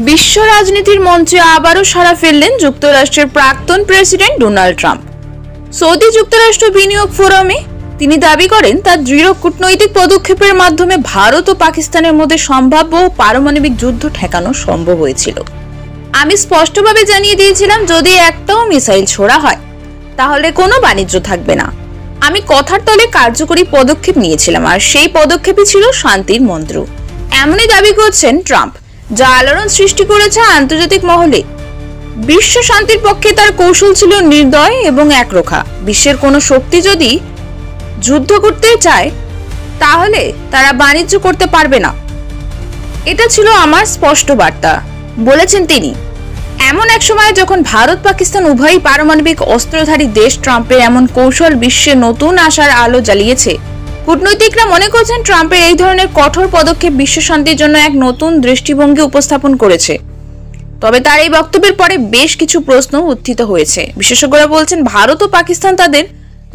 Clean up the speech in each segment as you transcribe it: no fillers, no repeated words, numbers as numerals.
বিশ্ব রাজনীতির মঞ্চে আবারও সাড়া ফেললেন যুক্তরাষ্ট্রের প্রাক্তন প্রেসিডেন্ট ডোনাল্ড ট্রাম্প। সৌদি যুক্তরাষ্ট্র বিনিয়োগ ফোরামে তিনি দাবি করেন তার দৃঢ় কূটনৈতিক পদক্ষেপের মাধ্যমে ভারত ও পাকিস্তানের মধ্যে সম্ভাব্য পারমাণবিক যুদ্ধ ঠেকানো সম্ভব হয়েছিল। আমি স্পষ্টভাবে জানিয়ে দিয়েছিলাম, যদি একটাও মিসাইল ছোড়া হয় তাহলে কোনো বাণিজ্য থাকবে না। আমি কথার তলে কার্যকরী পদক্ষেপ নিয়েছিলাম, আর সেই পদক্ষেপই ছিল শান্তির মন্ত্র। এমনই দাবি করছেন ট্রাম্প, যা আলোড়ন সৃষ্টি করেছে আন্তর্জাতিক মহলে। বিশ্ব শান্তির পক্ষে তার কৌশল ছিল নির্দয় এবং একরোখা। বিশ্বের কোনো শক্তি যদি যুদ্ধ করতে চায় তাহলে তারা বাণিজ্য করতে পারবে না। এটা ছিল আমার স্পষ্ট বার্তা, বলেছেন তিনি। এমন এক সময় যখন ভারত পাকিস্তান উভয়ই পারমাণবিক অস্ত্রধারী দেশ, ট্রাম্পের এমন কৌশল বিশ্বে নতুন আশার আলো জ্বালিয়েছে। কূটনীতিকরা মনে করছেন ট্রাম্পের এই ধরনের কঠোর পদক্ষেপ বিশ্ব শান্তির জন্য এক নতুন দৃষ্টিভঙ্গি উপস্থাপন করেছে। তবে তার এই বক্তব্যের পরে বেশ কিছু প্রশ্ন উত্থিত হয়েছে। বিশেষজ্ঞরা বলছেন ভারত ও পাকিস্তান তাদের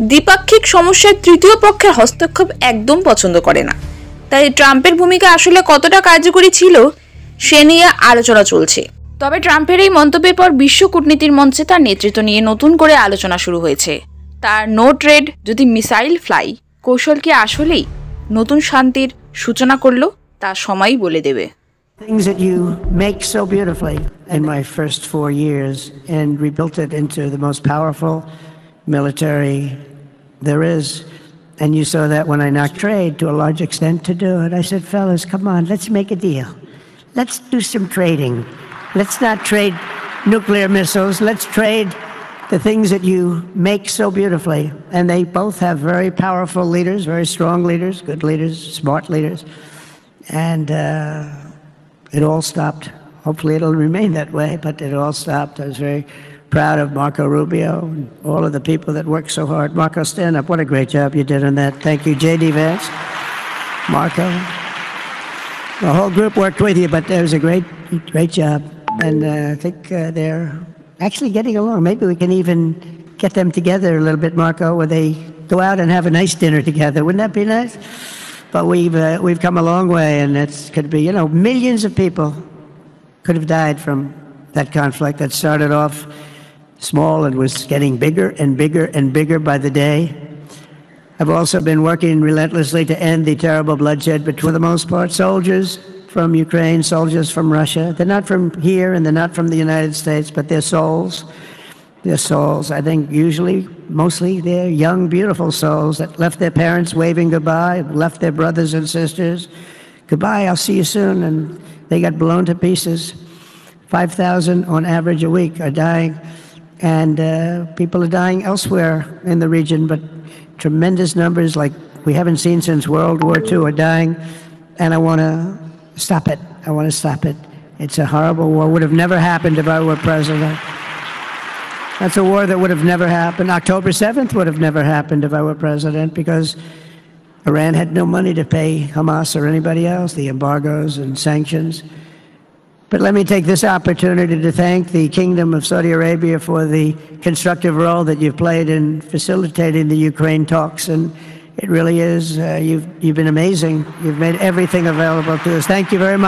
দ্বিপাক্ষিক সমস্যায় তৃতীয় পক্ষের হস্তক্ষেপ একদম পছন্দ করে না। তাই ট্রাম্পের ভূমিকা আসলে কতটা কার্যকরী ছিল সে নিয়ে আলোচনা চলছে। তবে ট্রাম্পের এই মন্তব্যের পর বিশ্ব কূটনীতির মঞ্চে তার নেতৃত্ব নিয়ে নতুন করে আলোচনা শুরু হয়েছে। তার নো ট্রেড যদি মিসাইল ফ্লাই কৌশল কি আসলেই নতুন শান্তির সূচনা করলো, তা সময়ই বলে দেবে। Things that you make so beautifully in my first 4 years and rebuilt it into the most powerful military there is. And you saw that when I knocked trade to a large extent to do it. I said, fellas, come on, let's make a deal. Let's do some trading. Let's not trade nuclear missiles. Let's trade the things that you make so beautifully. And they both have very powerful leaders, very strong leaders, good leaders, smart leaders. And it all stopped. Hopefully it'll remain that way, but it all stopped. I was very proud of Marco Rubio and all of the people that worked so hard. Marco, stand up. What a great job you did on that. Thank you, J.D. Vance, Marco. The whole group worked with you, but it was a great job. And I think they're actually getting along. Maybe we can even get them together a little bit, Marco, where they go out and have a nice dinner together. Wouldn't that be nice? But we've come a long way, and it could be, millions of people could have died from that conflict that started off small and was getting bigger and bigger and bigger by the day. I've also been working relentlessly to end the terrible bloodshed between, for the most part, soldiers from Ukraine, soldiers from Russia. They're not from here and they're not from the United States, but their souls. Their souls, I think mostly they're young, beautiful souls that left their parents waving goodbye, left their brothers and sisters. Goodbye, I'll see you soon. And they got blown to pieces. 5,000 on average a week are dying. And people are dying elsewhere in the region, but tremendous numbers like we haven't seen since World War II are dying. And I want to stop it. I want to stop it. It's a horrible war. Would have never happened if I were president. That's a war that would have never happened. October 7th would have never happened if I were president, because Iran had no money to pay Hamas or anybody else, the embargoes and sanctions. But let me take this opportunity to thank the Kingdom of Saudi Arabia for the constructive role that you've played in facilitating the Ukraine talks. And it really is, you've been amazing. You've made everything available to us. Thank you very much.